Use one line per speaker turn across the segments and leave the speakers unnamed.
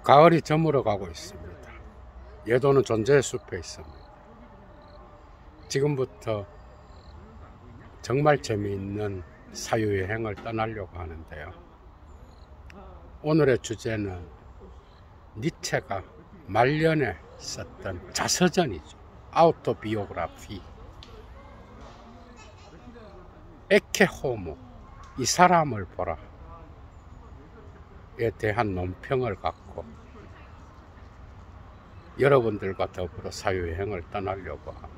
가을이 저물어 가고 있습니다. 예도는 존재의 숲에 있습니다. 지금부터 정말 재미있는 사유여행을 떠나려고 하는데요. 오늘의 주제는 니체가 말년에 썼던 자서전이죠. 아우토비오그라피. 에케호모, 이 사람을 보라 에 대한 논평을 갖고 여러분들과 더불어 사유여행을 떠나려고 합니다.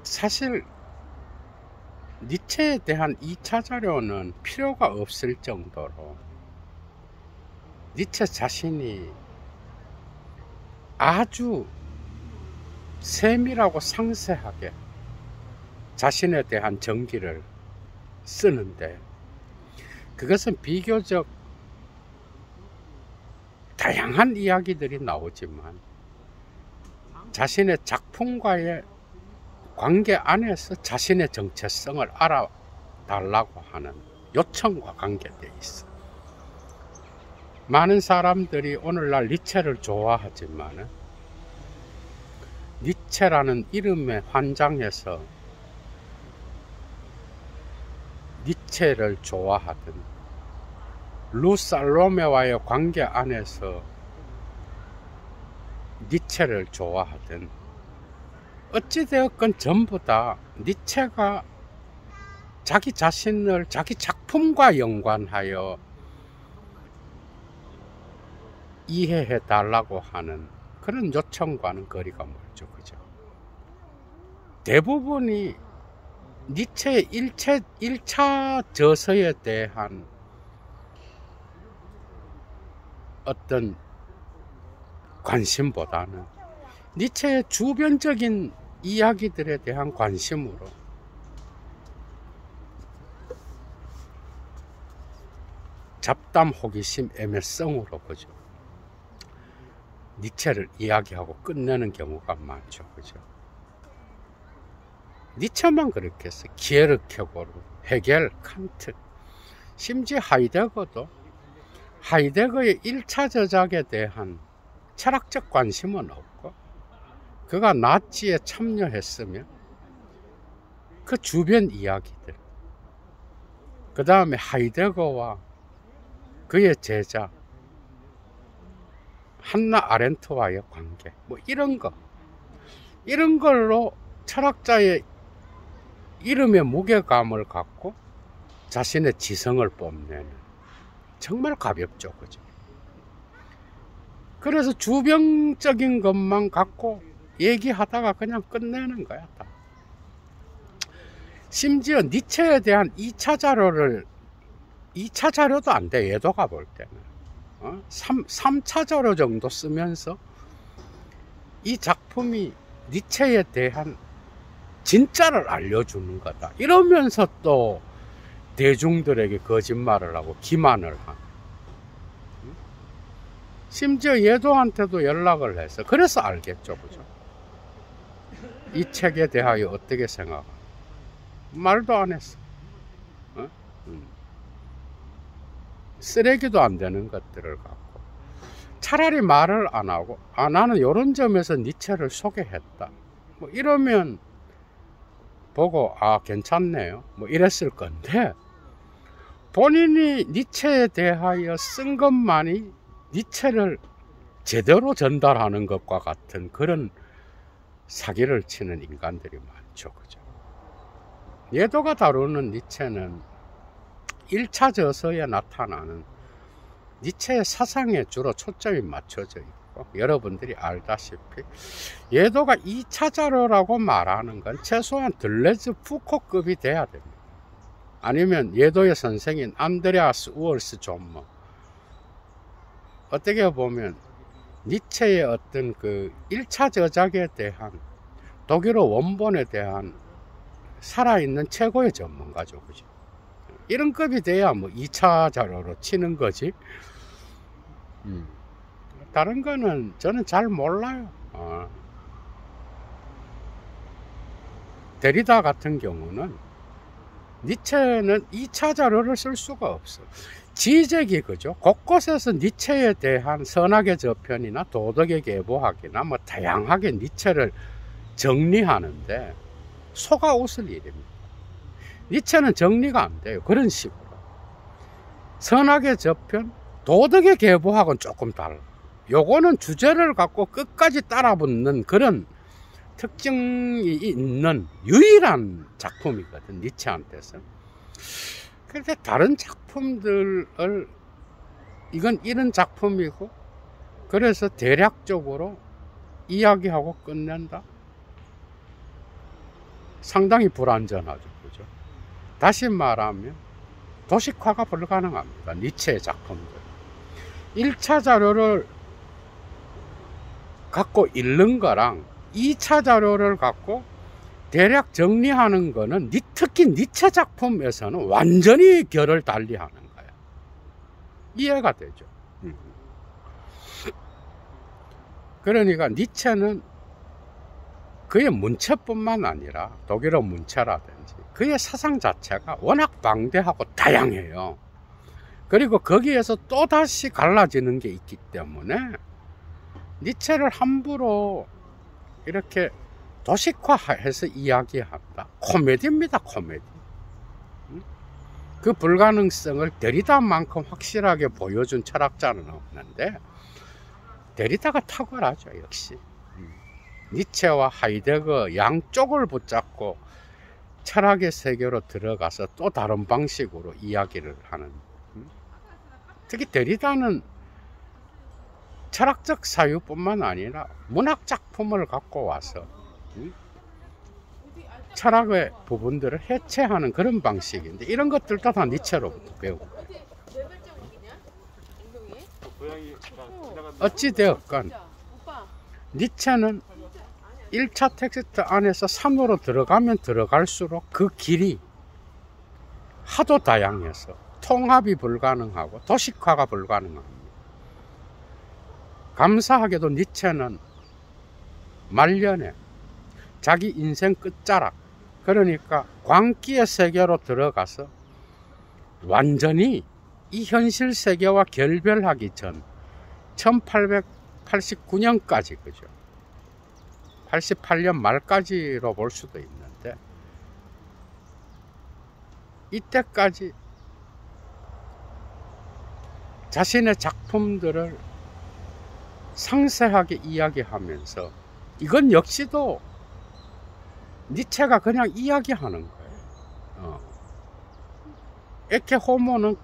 사실 니체에 대한 2차 자료는 필요가 없을 정도로 니체 자신이 아주 세밀하고 상세하게 자신에 대한 전기를 쓰는데, 그것은 비교적 다양한 이야기들이 나오지만 자신의 작품과의 관계 안에서 자신의 정체성을 알아달라고 하는 요청과 관계되어 있어. 많은 사람들이 오늘날 니체를 좋아하지만 니체라는 이름에 환장해서 니체를 좋아하든 루살로메와의 관계 안에서 니체를 좋아하든 어찌되었건 전부 다 니체가 자기 자신을 자기 작품과 연관하여 이해해 달라고 하는 그런 요청과는 거리가 멀죠. 그죠? 대부분이 니체의 1차 저서에 대한 어떤 관심보다는 니체의 주변적인 이야기들에 대한 관심으로 잡담, 호기심, 애매성으로 그죠? 니체를 이야기하고 끝내는 경우가 많죠. 그죠? 니체만 그렇게 했어요. 키에르케고르, 헤겔, 칸트, 심지어 하이데거도 하이데거의 1차 저작에 대한 철학적 관심은 없고, 그가 나치에 참여했으면 그 주변 이야기들, 그 다음에 하이데거와 그의 제자 한나 아렌트와의 관계, 뭐 이런 걸로 철학자의 이름의 무게감을 갖고 자신의 지성을 뽐내는, 정말 가볍죠. 그죠? 그래서 주변적인 것만 갖고 얘기하다가 그냥 끝내는 거야. 다. 심지어 니체에 대한 2차 자료도 안 돼. 예도가 볼 때는 3차 자료 정도 쓰면서 이 작품이 니체에 대한 진짜를 알려주는 거다, 이러면서 또 대중들에게 거짓말을 하고 기만을 한, 심지어 예도한테도 연락을 해서, 그래서 알겠죠. 그죠? 이 책에 대하여 어떻게 생각하나? 말도 안 했어. 쓰레기도 안 되는 것들을 갖고 차라리 말을 안 하고, 나는 이런 점에서 니체를 소개했다, 뭐 이러면 보고 괜찮네요, 뭐 이랬을 건데, 본인이 니체에 대하여 쓴 것만이 니체를 제대로 전달하는 것과 같은 그런 사기를 치는 인간들이 많죠. 그죠? 예도가 다루는 니체는 1차 저서에 나타나는 니체의 사상에 주로 초점이 맞춰져 있고, 여러분들이 알다시피 예도가 2차 자료라고 말하는 건 최소한 들레즈 푸코급이 돼야 됩니다. 아니면 예도의 선생인 안드레아스 우얼스 존머, 어떻게 보면 니체의 어떤 그 1차 저작에 대한 독일어 원본에 대한 살아있는 최고의 전문가죠. 그죠? 이런 급이 돼야 뭐 2차 자료로 치는 거지. 다른 거는 저는 잘 몰라요. 데리다 같은 경우는 니체는 2차 자료를 쓸 수가 없어. 지적이 그죠. 곳곳에서 니체에 대한 선악의 저편이나 도덕의 계보학이나 뭐 다양하게 니체를 정리하는데 속아 웃을 일입니다. 니체는 정리가 안 돼요. 그런 식으로. 선악의 저편, 도덕의 계보학은 조금 달라. 요거는 주제를 갖고 끝까지 따라붙는 그런 특징이 있는 유일한 작품이거든, 니체한테서. 그런데 다른 작품들을 이건 이런 작품이고 그래서 대략적으로 이야기하고 끝낸다? 상당히 불완전하죠. 그죠? 다시 말하면 도식화가 불가능합니다. 니체의 작품들. 1차 자료를 갖고 읽는 거랑 2차 자료를 갖고 대략 정리하는 거는 특히 니체 작품에서는 완전히 결을 달리하는 거야. 이해가 되죠. 그러니까 니체는 그의 문체뿐만 아니라 독일어 문체라든지 그의 사상 자체가 워낙 방대하고 다양해요. 그리고 거기에서 또다시 갈라지는 게 있기 때문에 니체를 함부로 이렇게 도식화해서 이야기한다. 코미디입니다, 코미디. 그 불가능성을 데리다만큼 확실하게 보여준 철학자는 없는데 데리다가 탁월하죠, 역시. 니체와 하이데거 양쪽을 붙잡고 철학의 세계로 들어가서 또 다른 방식으로 이야기를 하는. 특히 데리다는 철학적 사유뿐만 아니라 문학 작품을 갖고 와서 철학의 부분들을 해체하는 그런 방식인데 이런 것들도 다 니체로부터 배우고 어찌되었건 니체는 1차 텍스트 안에서 산으로 들어가면 들어갈수록 그 길이 하도 다양해서 통합이 불가능하고 도식화가 불가능합니다. 감사하게도 니체는 말년에 자기 인생 끝자락, 그러니까 광기의 세계로 들어가서 완전히 이 현실 세계와 결별하기 전 1889년까지, 그죠? 88년 말까지로 볼 수도 있는데 이때까지 자신의 작품들을 상세하게 이야기하면서 이건 역시도 니체가 그냥 이야기하는 거예요. 에케 호모는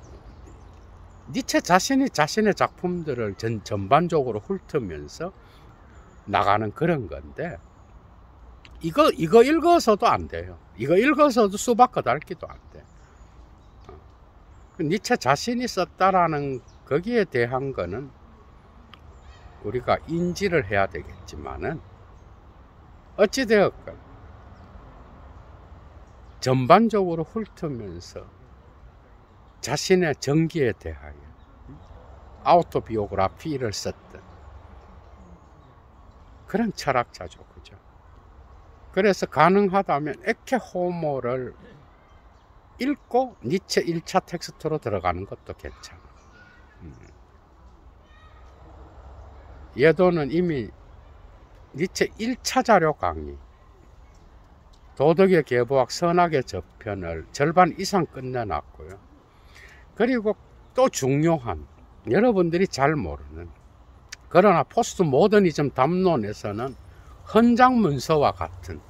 니체 자신이 자신의 작품들을 전반적으로 훑으면서 나가는 그런 건데 이거 읽어서도 안 돼요. 이거 읽어서도 수박 끄달기도 안 돼. 니체 자신이 썼다라는 거기에 대한 거는 우리가 인지를 해야 되겠지만은 어찌되었건 전반적으로 훑으면서 자신의 정기에 대하여 아우토비오그라피를 썼던 그런 철학자죠. 그죠? 그래서 가능하다면 에케 호모를 읽고 니체 1차 텍스트로 들어가는 것도 괜찮아. 예도는 이미 니체 1차 자료 강의 도덕의 계보학 선악의 저편을 절반 이상 끝내놨고요. 그리고 또 중요한, 여러분들이 잘 모르는, 그러나 포스트 모더니즘 담론에서는 헌장 문서와 같은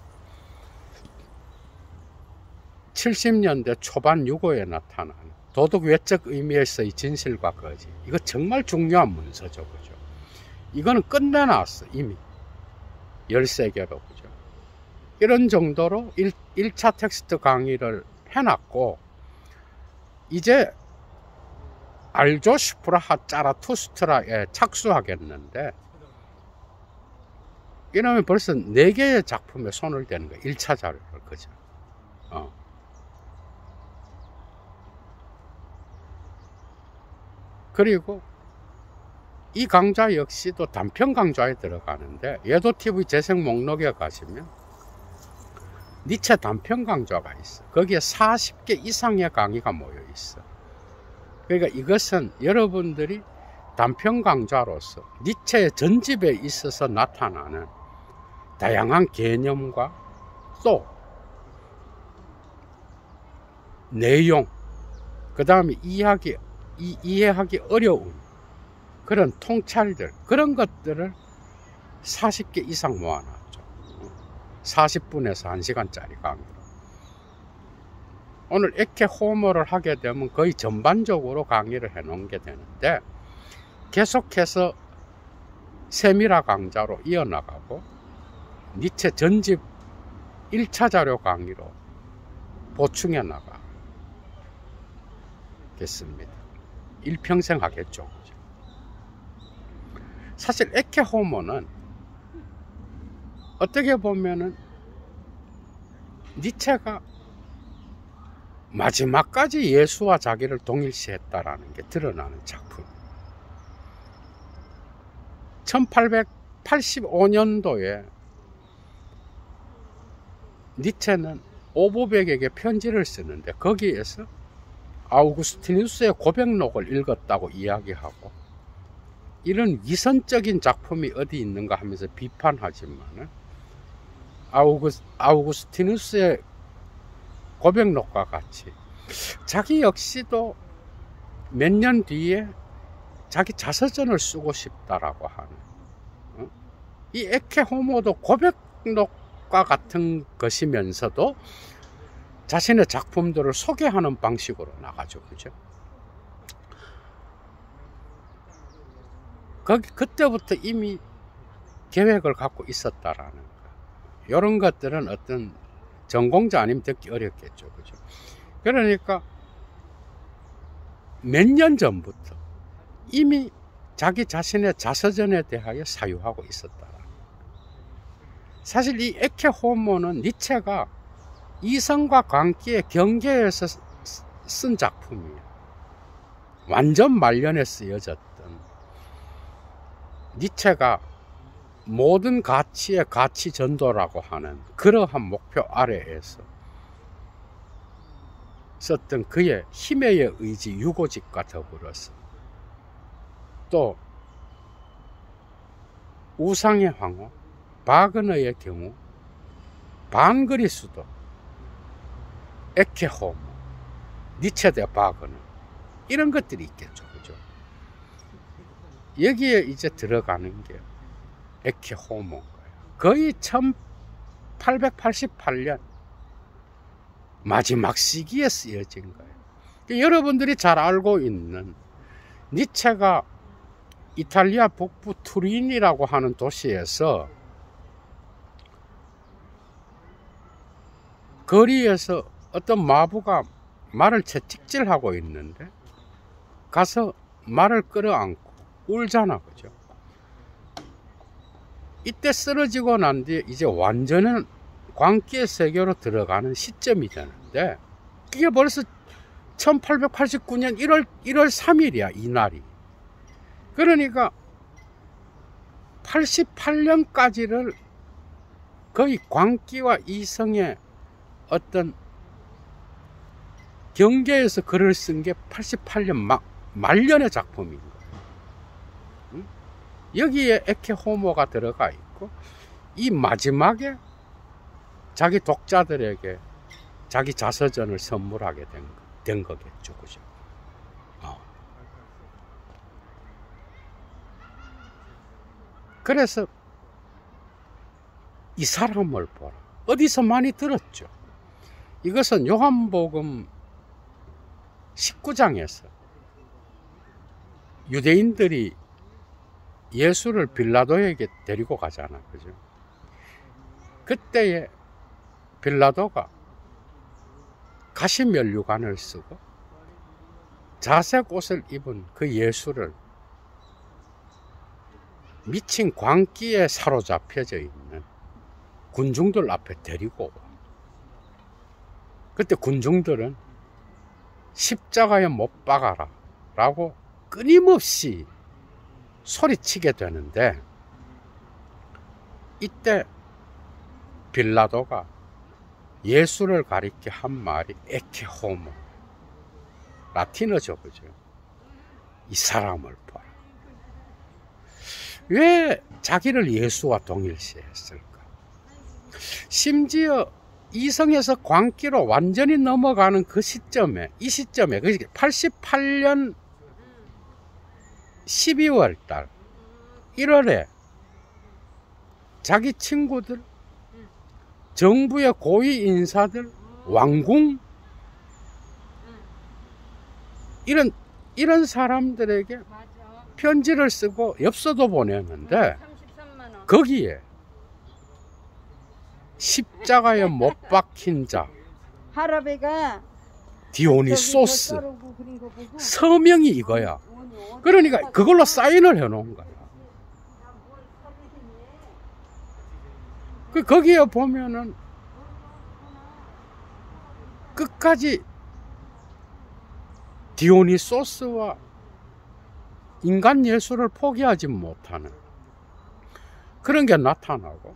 70년대 초반 유고에 나타난 도덕 외적 의미에서의 진실과 거짓, 이거 정말 중요한 문서죠. 그죠? 이거는 끝내놨어, 이미. 13개로. 그죠? 이런 정도로 1차 텍스트 강의를 해놨고, 이제 알조슈프라 자라투스트라에 착수하겠는데, 이러면 벌써 4개의 작품에 손을 대는 거예요. 1차 자료를. 그죠? 그리고 이 강좌 역시도 단편 강좌에 들어가는데, 예도TV 재생 목록에 가시면 니체 단편 강좌가 있어. 거기에 40개 이상의 강의가 모여 있어. 그러니까 이것은 여러분들이 단편 강좌로서 니체의 전집에 있어서 나타나는 다양한 개념과 또 내용, 그 다음에 이해하기 어려운 그런 통찰들, 그런 것들을 40개 이상 모아놨죠. 40분에서 1시간짜리 강의로. 오늘 에케 호모를 하게 되면 거의 전반적으로 강의를 해놓은 게 되는데, 계속해서 세미라 강좌로 이어나가고 니체 전집 1차 자료 강의로 보충해 나가겠습니다. 일평생 하겠죠. 사실 에케 호모는 어떻게 보면은 니체가 마지막까지 예수와 자기를 동일시했다라는 게 드러나는 작품. 1885년도에 니체는 오보백에게 편지를 쓰는데 거기에서 아우구스티누스의 고백록을 읽었다고 이야기하고, 이런 위선적인 작품이 어디 있는가 하면서 비판하지만은 아우구스티누스의 고백록과 같이 자기 역시도 몇 년 뒤에 자기 자서전을 쓰고 싶다라고 하는, 이 에케 호모도 고백록과 같은 것이면서도 자신의 작품들을 소개하는 방식으로 나가죠. 그죠? 그때부터 이미 계획을 갖고 있었다라는 거. 이런 것들은 어떤 전공자 아니면 듣기 어렵겠죠. 그죠? 그러니까 몇 년 전부터 이미 자기 자신의 자서전에 대하여 사유하고 있었다. 사실 이 에케 호모는 니체가 이성과 광기의 경계에서 쓴 작품이에요. 완전 말년에 쓰여졌던 니체가 모든 가치의 가치 전도라고 하는 그러한 목표 아래에서 썼던 그의 힘의 의지 유고집과 더불어서 또 우상의 황후 바그너의 경우 반그리스도 에케 호모 니체 대 바그너 이런 것들이 있겠죠. 그죠? 여기에 이제 들어가는 게 에케 호모인 거예요. 거의 1888년 마지막 시기에 쓰여진 거예요. 여러분들이 잘 알고 있는 니체가 이탈리아 북부 투린이라고 하는 도시에서 거리에서 어떤 마부가 말을 채찍질하고 있는데 가서 말을 끌어안고 울잖아. 그죠? 이때 쓰러지고 난 뒤에 이제 완전한 광기의 세계로 들어가는 시점이 되는데, 이게 벌써 1889년 1월 3일이야, 이날이. 그러니까 88년까지를 거의 광기와 이성의 어떤 경계에서 글을 쓴 게 88년 말년의 작품인 거예요. 여기에 에케 호모가 들어가 있고, 이 마지막에 자기 독자들에게 자기 자서전을 선물하게 된 거겠죠. 그죠? 그래서 이 사람을 보라. 어디서 많이 들었죠. 이것은 요한복음 19장에서 유대인들이 예수를 빌라도에게 데리고 가잖아. 그죠? 그때에 빌라도가 가시면류관을 쓰고 자색 옷을 입은 그 예수를 미친 광기에 사로잡혀져 있는 군중들 앞에 데리고 와. 그때 군중들은 십자가에 못 박아라 라고 끊임없이 소리치게 되는데, 이때 빌라도가 예수를 가리켜 한 말이 에케호모, 라틴어죠, 그죠? 이 사람을 보라. 왜 자기를 예수와 동일시했을까? 심지어 이성에서 광기로 완전히 넘어가는 그 시점에, 이 시점에, 88년 12월 달 1월에 자기 친구들, 정부의 고위 인사들, 왕궁, 이런 사람들에게 편지를 쓰고 엽서도 보냈는데, 거기에 십자가에 못 박힌 자
할아버지가
디오니소스 서명이 이거야. 그러니까 그걸로 사인을 해놓은 거야. 거기에 보면은 끝까지 디오니소스와 인간 예수를 포기하지 못하는 그런 게 나타나고,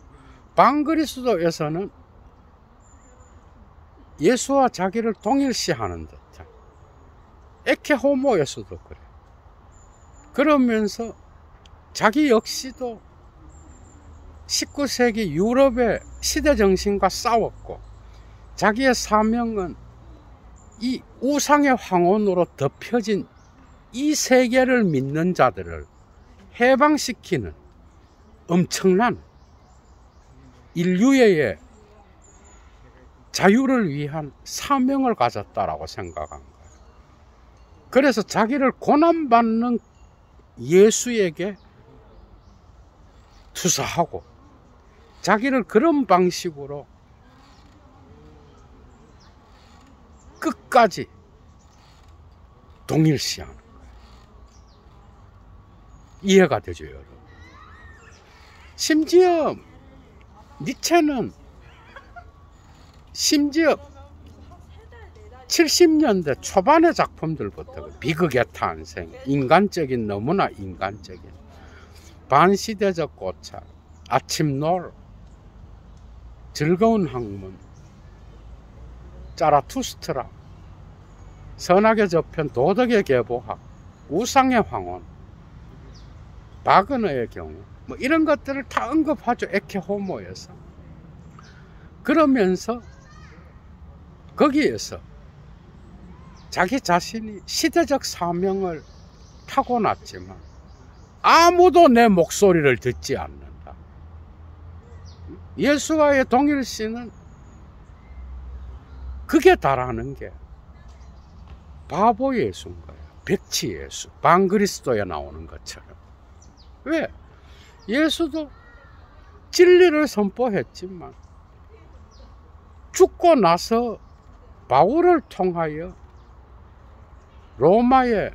반그리스도에서는 예수와 자기를 동일시하는 듯한, 에케호모에서도 그래. 그러면서 자기 역시도 19세기 유럽의 시대정신과 싸웠고, 자기의 사명은 이 우상의 황혼으로 덮여진 이 세계를 믿는 자들을 해방시키는 엄청난 인류의 자유를 위한 사명을 가졌다라고 생각한 거예요. 그래서 자기를 고난받는 예수에게 투사하고, 자기를 그런 방식으로 끝까지 동일시하는 거예요. 이해가 되죠, 여러분? 심지어 니체는 70년대 초반의 작품들부터 비극의 탄생, 인간적인, 너무나 인간적인 반시대적 고찰, 아침놀, 즐거운 학문, 자라투스트라, 선악의 저편, 도덕의 계보학, 우상의 황혼, 바그너의 경우, 뭐 이런 것들을 다 언급하죠, 에케호모에서. 그러면서 거기에서 자기 자신이 시대적 사명을 타고났지만 아무도 내 목소리를 듣지 않는다. 예수와의 동일시는 극에 달하는 게 바보 예수인 거예요. 백치 예수, 반그리스도에 나오는 것처럼. 왜? 예수도 진리를 선포했지만 죽고 나서 바울을 통하여 로마에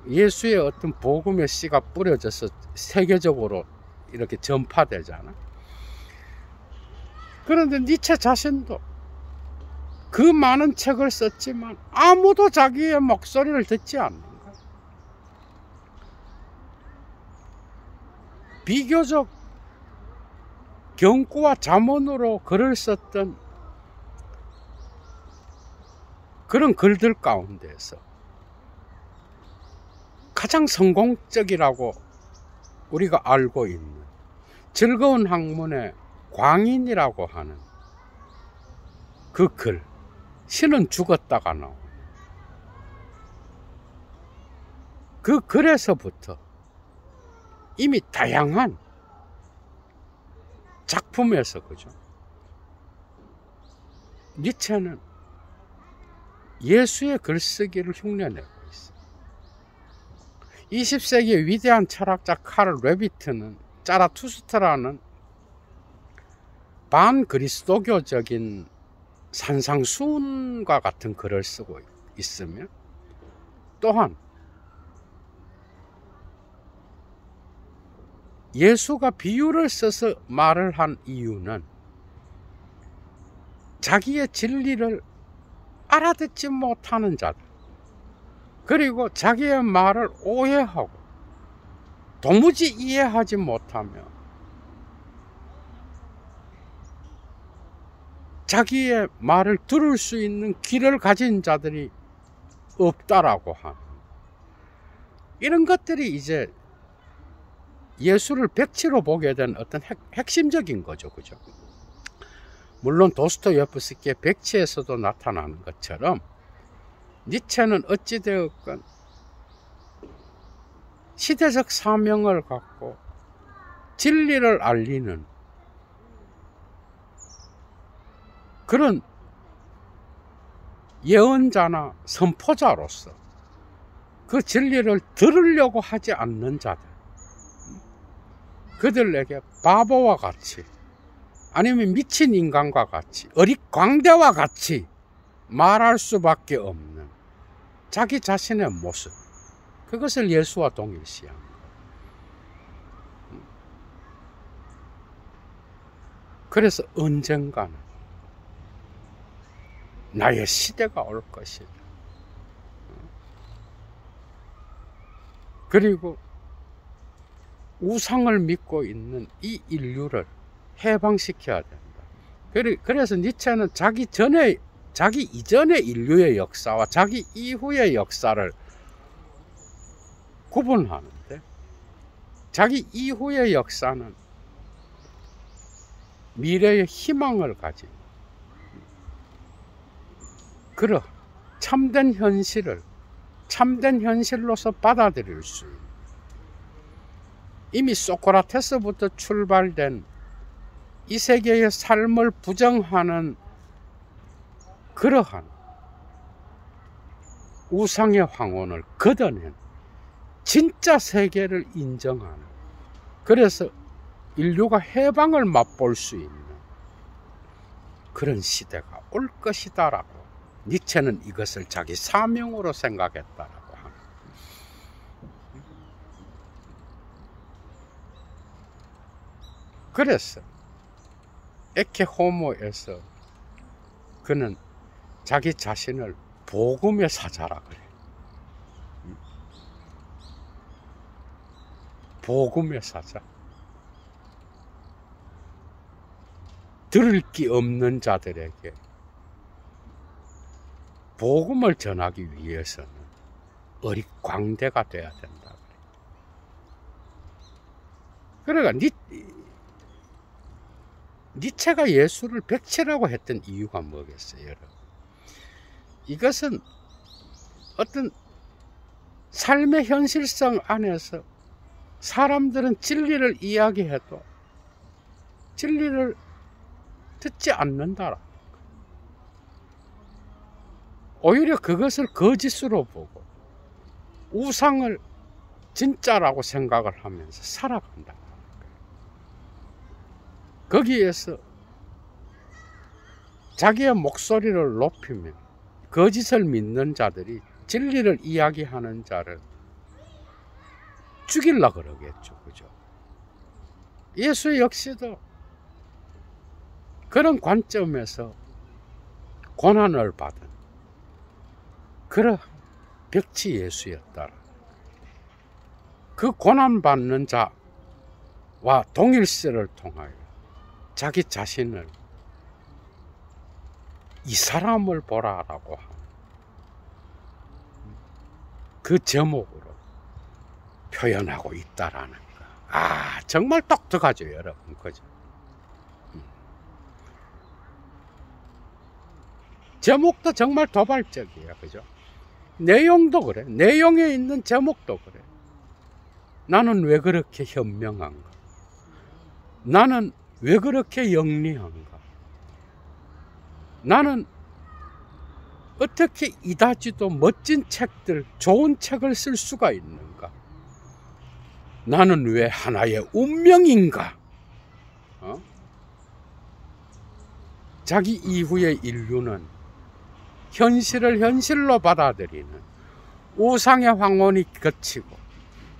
예수의 어떤 복음의 씨가 뿌려져서 세계적으로 이렇게 전파되잖아. 그런데 니체 자신도 그 많은 책을 썼지만 아무도 자기의 목소리를 듣지 않는 거야. 비교적 경구와 잠언으로 글을 썼던 그런 글들 가운데서 가장 성공적이라고 우리가 알고 있는 즐거운 학문의 광인이라고 하는 그 글, 신은 죽었다가 나오는 그 글에서부터 이미 다양한 작품에서, 그죠? 니체는 예수의 글쓰기를 흉내내고 있어요. 20세기의 위대한 철학자 카를 레비트는 자라투스트라는 반그리스도교적인 산상수훈과 같은 글을 쓰고 있으며, 또한 예수가 비유를 써서 말을 한 이유는 자기의 진리를 알아듣지 못하는 자들, 그리고 자기의 말을 오해하고 도무지 이해하지 못하며 자기의 말을 들을 수 있는 귀를 가진 자들이 없다라고 하는, 이런 것들이 이제 예수를 백치로 보게 된 어떤 핵심적인 거죠. 그죠? 물론 도스토옙스키의 백치에서도 나타나는 것처럼 니체는 어찌되었건 시대적 사명을 갖고 진리를 알리는 그런 예언자나 선포자로서 그 진리를 들으려고 하지 않는 자들, 그들에게 바보와 같이 아니면 미친 인간과 같이 어릿광대와 같이 말할 수밖에 없는 자기 자신의 모습, 그것을 예수와 동일시한 거예요. 그래서 언젠가는 나의 시대가 올 것이다. 그리고 우상을 믿고 있는 이 인류를 해방시켜야 된다. 그래서 니체는 자기 이전의 인류의 역사와 자기 이후의 역사를 구분하는데, 자기 이후의 역사는 미래의 희망을 가진 그런 참된 현실을 참된 현실로서 받아들일 수 있는, 이미 소크라테스부터 출발된 이 세계의 삶을 부정하는 그러한 우상의 황혼을 걷어낸 진짜 세계를 인정하는, 그래서 인류가 해방을 맛볼 수 있는 그런 시대가 올 것이다라고 니체는 이것을 자기 사명으로 생각했다라고 합니다. 그래서 에케 호모에서 그는 자기 자신을 복음의 사자라 그래. 복음의 사자. 들을 기 없는 자들에게 복음을 전하기 위해서는 어릿광대가 돼야 된다. 그러니까 니체가 예수를 백치라고 했던 이유가 뭐겠어요, 여러분? 이것은 어떤 삶의 현실성 안에서 사람들은 진리를 이야기해도 진리를 듣지 않는다라. 오히려 그것을 거짓으로 보고 우상을 진짜라고 생각을 하면서 살아간다. 거기에서 자기의 목소리를 높이면 거짓을 믿는 자들이 진리를 이야기하는 자를 죽이려고 그러겠죠. 그죠? 예수 역시도 그런 관점에서 고난을 받은 그런 벽치 예수였다. 그 고난받는 자와 동일세를 통하여 자기 자신을 이 사람을 보라라고 하는 그 제목으로 표현하고 있다라는 거. 정말 똑똑하죠, 여러분. 그죠? 제목도 정말 도발적이에요. 그죠? 내용도 그래. 내용에 있는 제목도 그래. 나는 왜 그렇게 현명한가? 나는 왜 그렇게 영리한가? 나는 어떻게 이다지도 멋진 책들, 좋은 책을 쓸 수가 있는가? 나는 왜 하나의 운명인가? 자기 이후의 인류는 현실을 현실로 받아들이는 우상의 황혼이 걷히고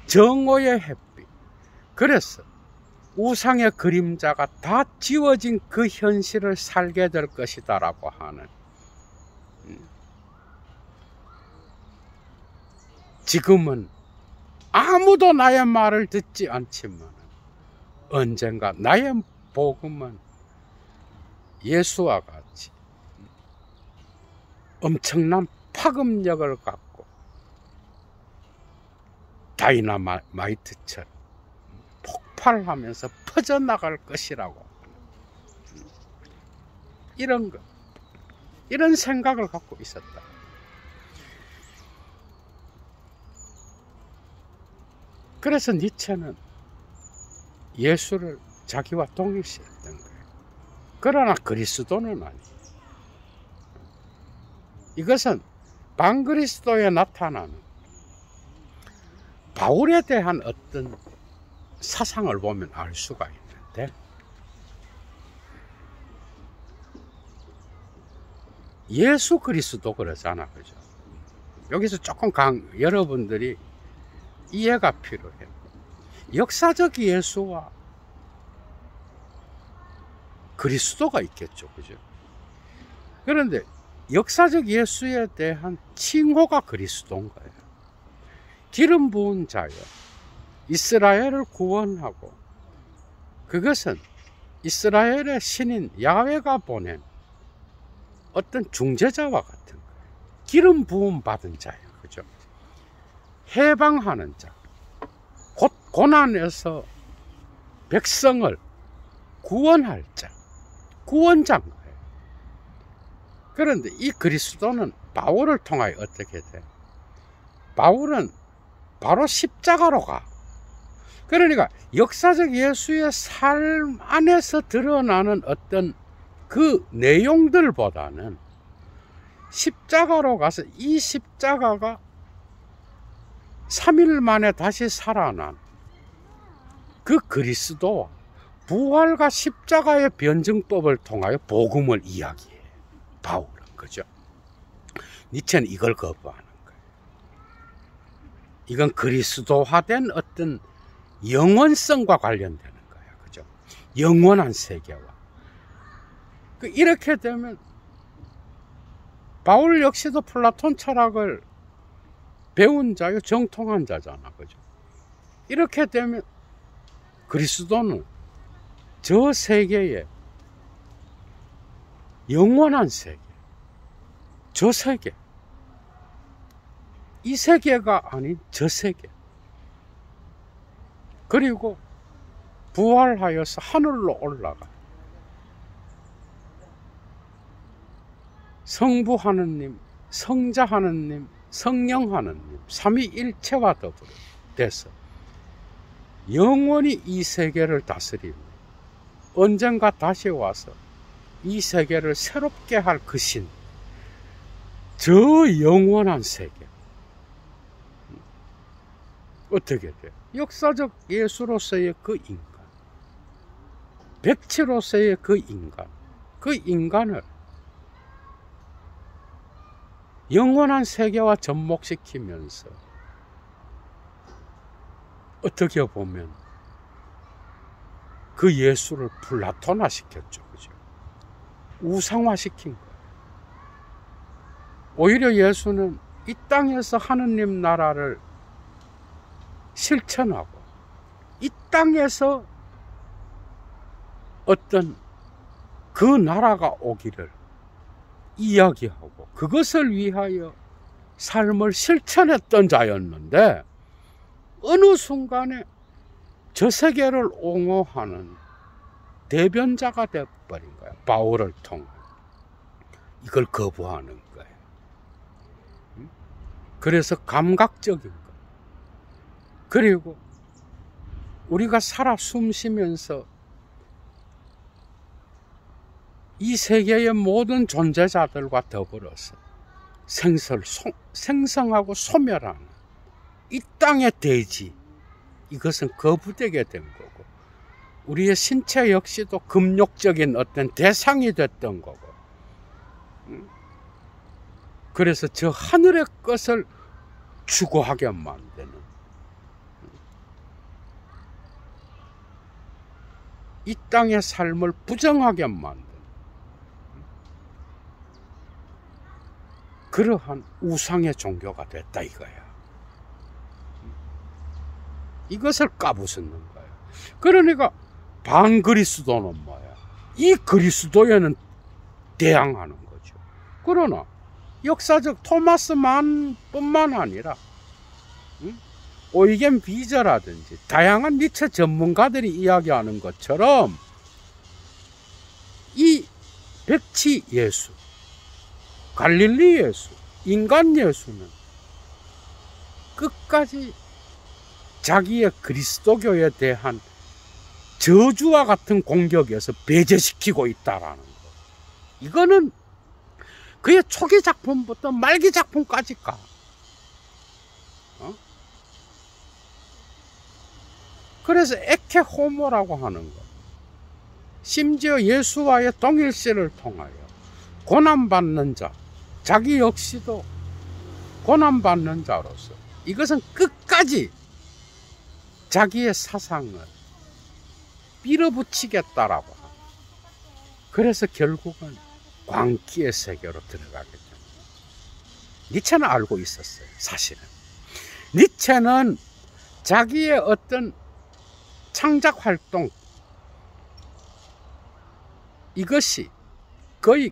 정오의 햇빛, 그래서 우상의 그림자가 다 지워진 그 현실을 살게 될 것이다 라고 하는, 지금은 아무도 나의 말을 듣지 않지만 언젠가 나의 복음은 예수와 같이 엄청난 파급력을 갖고 다이너마이트처럼 폭발하면서 퍼져나갈 것이라고 이런 것, 이런 생각을 갖고 있었다. 그래서 니체는 예수를 자기와 동일시했던 거예요. 그러나 그리스도는 아니에요. 이것은 반그리스도에 나타나는 바울에 대한 어떤 사상을 보면 알 수가 있는데, 예수 그리스도 그러잖아, 그죠? 여기서 조금 여러분들이 이해가 필요해요. 역사적 예수와 그리스도가 있겠죠, 그죠? 그런데 역사적 예수에 대한 칭호가 그리스도인 거예요. 기름 부은 자여, 이스라엘을 구원하고, 그것은 이스라엘의 신인 야훼가 보낸 어떤 중재자와 같은 거예요. 기름 부음 받은 자예요, 그죠? 해방하는 자, 곧 고난에서 백성을 구원할 자, 구원자인 거예요. 그런데 이 그리스도는 바울을 통하여 어떻게 돼? 바울은 바로 십자가로 가. 그러니까 역사적 예수의 삶 안에서 드러나는 어떤 그 내용들보다는 십자가로 가서 이 십자가가 3일 만에 다시 살아난 그 그리스도와 부활과 십자가의 변증법을 통하여 복음을 이야기해. 바울은, 그죠? 니체는 이걸 거부하는 거예요. 이건 그리스도화된 어떤 영원성과 관련되는 거예요, 그죠? 영원한 세계와. 이렇게 되면 바울 역시도 플라톤 철학을 배운 자요, 정통한 자잖아, 그죠? 이렇게 되면 그리스도는 저 세계에 영원한 세계, 저 세계, 이 세계가 아닌 저 세계, 그리고 부활하여서 하늘로 올라가 성부 하느님, 성자 하느님, 성령 하느님, 삼위일체와 더불어 돼서 영원히 이 세계를 다스리고 언젠가 다시 와서 이 세계를 새롭게 할 그 신, 저 영원한 세계 어떻게 돼요? 역사적 예수로서의 그 인간, 백치로서의 그 인간, 그 인간을 영원한 세계와 접목시키면서 어떻게 보면 그 예수를 플라톤화 시켰죠, 그죠? 우상화 시킨 거예요. 오히려 예수는 이 땅에서 하느님 나라를 실천하고 이 땅에서 어떤 그 나라가 오기를 이야기하고 그것을 위하여 삶을 실천했던 자였는데, 어느 순간에 저 세계를 옹호하는 대변자가 되어버린 거야. 바울을 통해 이걸 거부하는 거예요. 그래서 감각적인 거, 그리고 우리가 살아 숨쉬면서 이 세계의 모든 존재자들과 더불어서 생성하고 소멸하는 이 땅의 대지, 이것은 거부되게 된 거고, 우리의 신체 역시도 금욕적인 어떤 대상이 됐던 거고, 그래서 저 하늘의 것을 추구하게 만드는, 이 땅의 삶을 부정하게 만드는 그러한 우상의 종교가 됐다 이거야. 이것을 까부수는 거예요. 그러니까 반그리스도는 뭐야? 이 그리스도에는 대항하는 거죠. 그러나 역사적 토마스 만뿐만 아니라 오이겐 비저라든지 다양한 니체 전문가들이 이야기하는 것처럼 이 백치 예수, 갈릴리 예수, 인간 예수는 끝까지 자기의 그리스도교에 대한 저주와 같은 공격에서 배제시키고 있다라는 거. 이거는 그의 초기 작품부터 말기 작품까지 가. 그래서 에케호모라고 하는 것, 심지어 예수와의 동일시를 통하여 고난받는 자, 자기 역시도 고난받는 자로서 이것은 끝까지 자기의 사상을 밀어붙이겠다라고 합니다. 그래서 결국은 광기의 세계로 들어가게 됩니다. 니체는 알고 있었어요. 사실은 니체는 자기의 어떤 창작 활동, 이것이 거의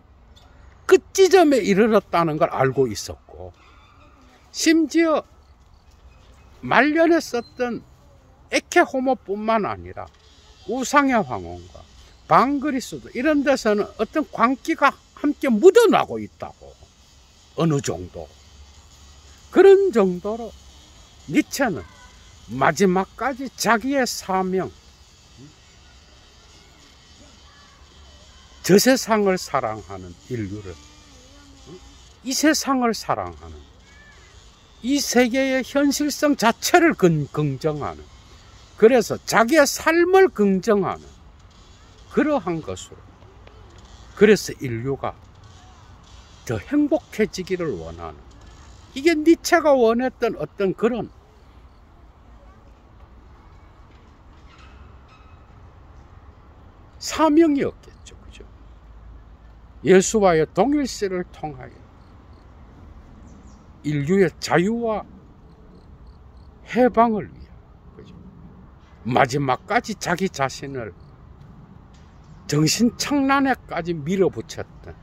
끝지점에 이르렀다는 걸 알고 있었고, 심지어 말년에 썼던 에케호모뿐만 아니라 우상의 황혼과 방그리스도 이런 데서는 어떤 광기가 함께 묻어나고 있다고. 어느 정도. 그런 정도로 니체는 마지막까지 자기의 사명, 저 세상을 사랑하는 인류를, 이 세상을 사랑하는, 이 세계의 현실성 자체를 긍정하는, 그래서 자기의 삶을 긍정하는 그러한 것으로, 그래서 인류가 더 행복해지기를 원하는, 이게 니체가 원했던 어떤 그런 사명이었겠죠. 그죠? 예수와의 동일시를 통하여 인류의 자유와 해방을 위해, 그죠? 마지막까지 자기 자신을 정신착란에까지 밀어붙였던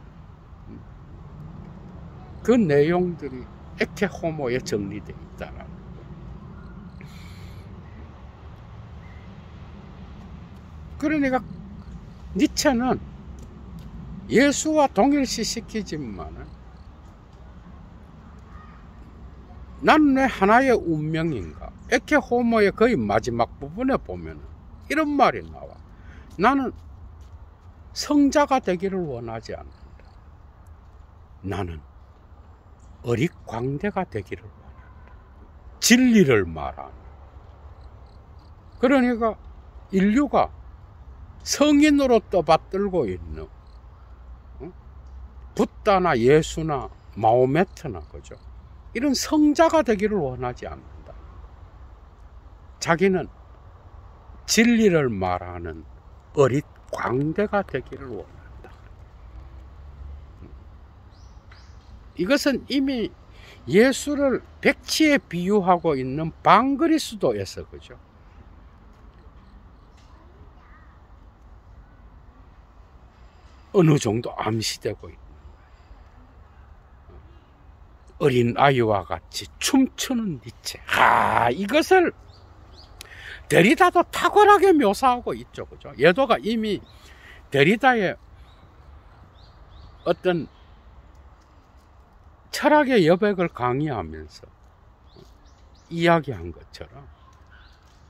그 내용들이 에케호모에 정리되어 있다는 거예요. 그러니까 니체는 예수와 동일시 시키지만은 나는 왜 하나의 운명인가? 에케호모의 거의 마지막 부분에 보면 이런 말이 나와. 나는 성자가 되기를 원하지 않는다. 나는 어릿광대가 되기를 원한다. 진리를 말하는. 그러니까 인류가 성인으로 떠받들고 있는 붓다나 예수나 마호메트나, 그죠? 이런 성자가 되기를 원하지 않는다. 자기는 진리를 말하는 어릿 광대가 되기를 원한다. 이것은 이미 예수를 백치에 비유하고 있는 방그리스도에서, 그죠? 어느 정도 암시되고 있는, 어린 아이와 같이 춤추는 니체. 이것을 데리다도 탁월하게 묘사하고 있죠. 그죠? 예도가 이미 데리다의 어떤 철학의 여백을 강의하면서 이야기한 것처럼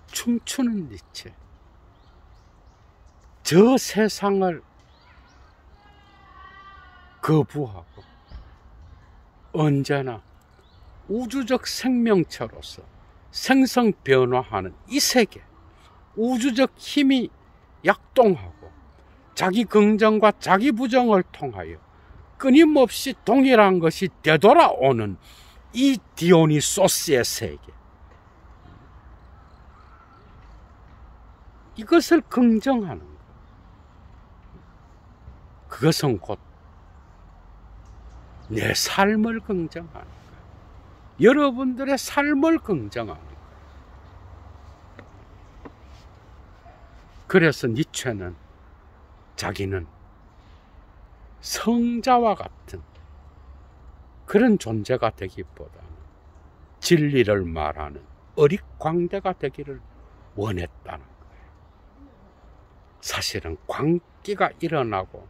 춤추는 니체. 저 세상을 거부하고 언제나 우주적 생명체로서 생성 변화하는 이 세계, 우주적 힘이 약동하고 자기 긍정과 자기 부정을 통하여 끊임없이 동일한 것이 되돌아오는 이 디오니소스의 세계, 이것을 긍정하는 것, 그것은 곧 내 삶을 긍정하는 거예요. 여러분들의 삶을 긍정하는 거예요. 그래서 니체는 자기는 성자와 같은 그런 존재가 되기보다는 진리를 말하는 어릿광대가 되기를 원했다는 거예요. 사실은 광기가 일어나고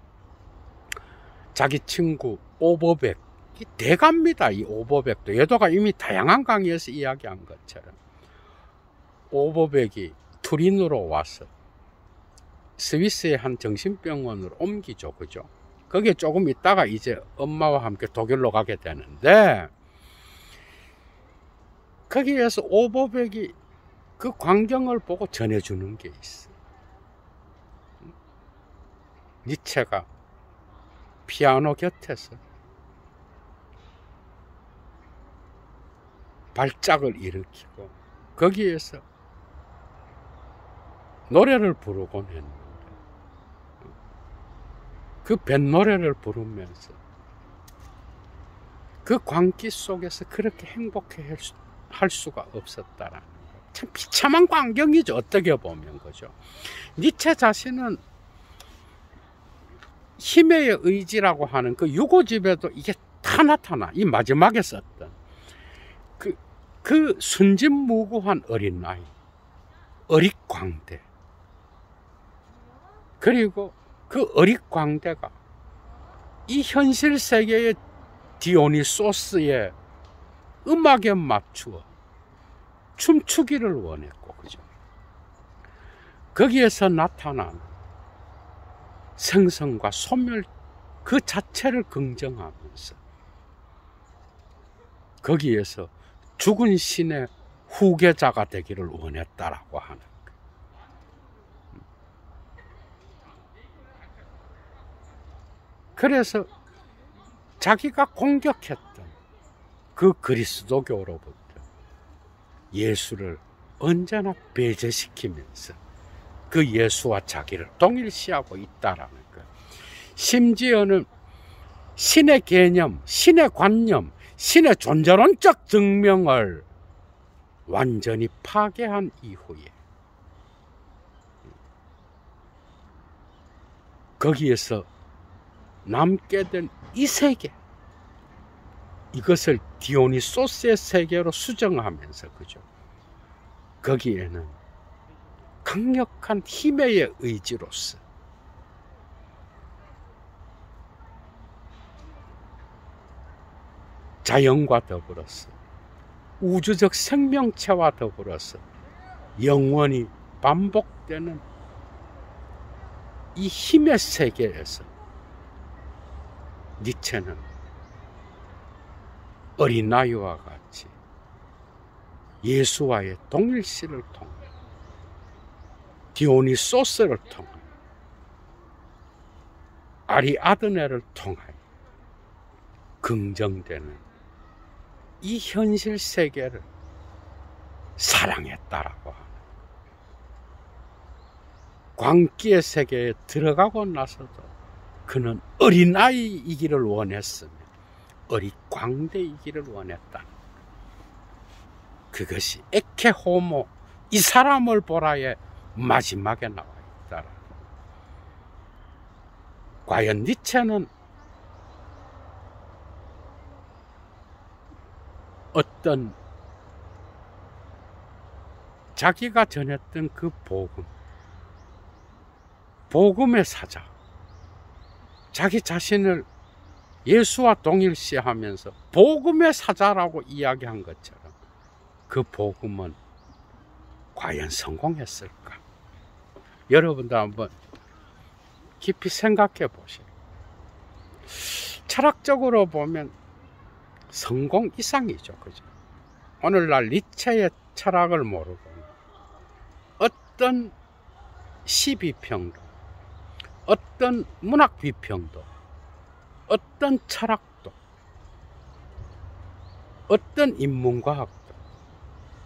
자기 친구 오버백이 대갑니다. 이 오버백도 예도가 이미 다양한 강의에서 이야기한 것처럼 오버백이 투린으로 와서 스위스의 한 정신병원으로 옮기죠. 그죠? 거기에 조금 있다가 이제 엄마와 함께 독일로 가게 되는데 거기에서 오버백이 그 광경을 보고 전해주는 게 있어. 니체가 피아노 곁에서 발작을 일으키고 거기에서 노래를 부르곤 했는데 그 뱃노래를 부르면서 그 광기 속에서 그렇게 행복해 할 수가 없었다라는 거예요. 참 비참한 광경이죠. 어떻게 보면 거죠. 니체 자신은 힘의 의지라고 하는 그 유고집에도 이게 다 나타나. 이 마지막에 썼던 그 순진무구한 어린 아이, 어릿광대. 그리고 그 어릿광대가 이 현실 세계의 디오니소스의 음악에 맞추어 춤추기를 원했고, 그죠? 거기에서 나타난 생성과 소멸 그 자체를 긍정하면서 거기에서 죽은 신의 후계자가 되기를 원했다라고 하는 거예요. 그래서 자기가 공격했던 그 그리스도교로부터 예수를 언제나 배제시키면서 그 예수와 자기를 동일시하고 있다라는 거예요. 심지어는 신의 개념, 신의 관념, 신의 존재론적 증명을 완전히 파괴한 이후에 거기에서 남게 된 이 세계, 이것을 디오니소스의 세계로 수정하면서, 그죠? 거기에는 강력한 힘의 의지로서 자연과 더불어서 우주적 생명체와 더불어서 영원히 반복되는 이 힘의 세계에서 니체는 어린아이와 같이 예수와의 동일시를 통해 디오니소스를 통해 아리아드네를 통하여 긍정되는 이 현실 세계를 사랑했다라고 하는, 광기의 세계에 들어가고 나서도 그는 어린아이이기를 원했으며 어릿광대이기를 원했다. 그것이 에케 호모, 이 사람을 보라의 마지막에 나와 있다. 과연 니체는 어떤 자기가 전했던 그 복음의 사자, 자기 자신을 예수와 동일시하면서 복음의 사자라고 이야기한 것처럼 그 복음은 과연 성공했을까? 여러분도 한번 깊이 생각해 보세요. 철학적으로 보면 성공 이상이죠, 그죠? 오늘날 니체의 철학을 모르고 어떤 시비평도, 어떤 문학 비평도, 어떤 철학도, 어떤 인문과학도,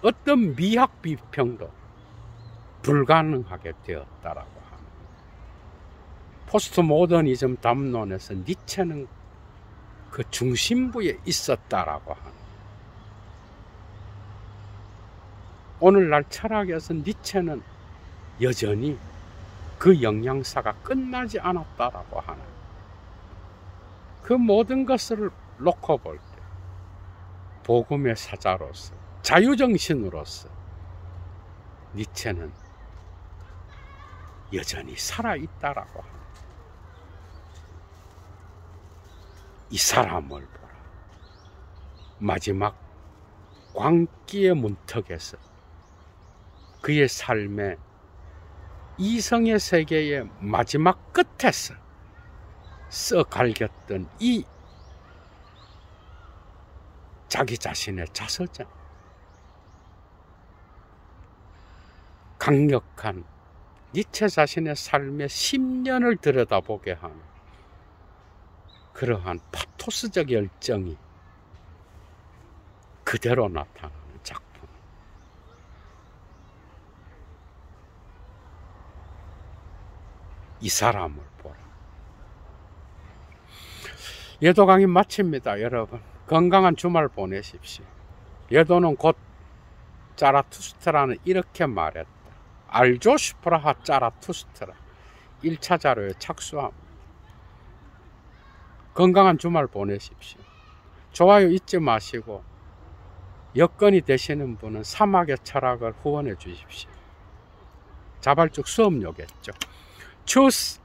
어떤 미학 비평도 불가능하게 되었다라고 하는, 포스트 모더니즘 담론에서 니체는 그 중심부에 있었다라고 하는, 오늘날 철학에서 니체는 여전히 그 영향사가 끝나지 않았다라고 하는, 그 모든 것을 놓고 볼 때 복음의 사자로서 자유정신으로서 니체는 여전히 살아있다라고 합니다. 이 사람을 보라. 마지막 광기의 문턱에서 그의 삶의 이성의 세계의 마지막 끝에서 써갈겼던 이 자기 자신의 자서전, 강력한 니체 자신의 삶의 10년을 들여다보게 하는 그러한 파토스적 열정이 그대로 나타나는 작품. 이 사람을 보라. 예도 강의 마칩니다. 여러분 건강한 주말 보내십시오. 예도는 곧 자라투스트라는 이렇게 말했다. 알조 슈프라하 자라투스트라 1차 자료에 착수합니다. 건강한 주말 보내십시오. 좋아요 잊지 마시고 여건이 되시는 분은 사막의 철학을 후원해 주십시오. 자발적 수업료겠죠. 추스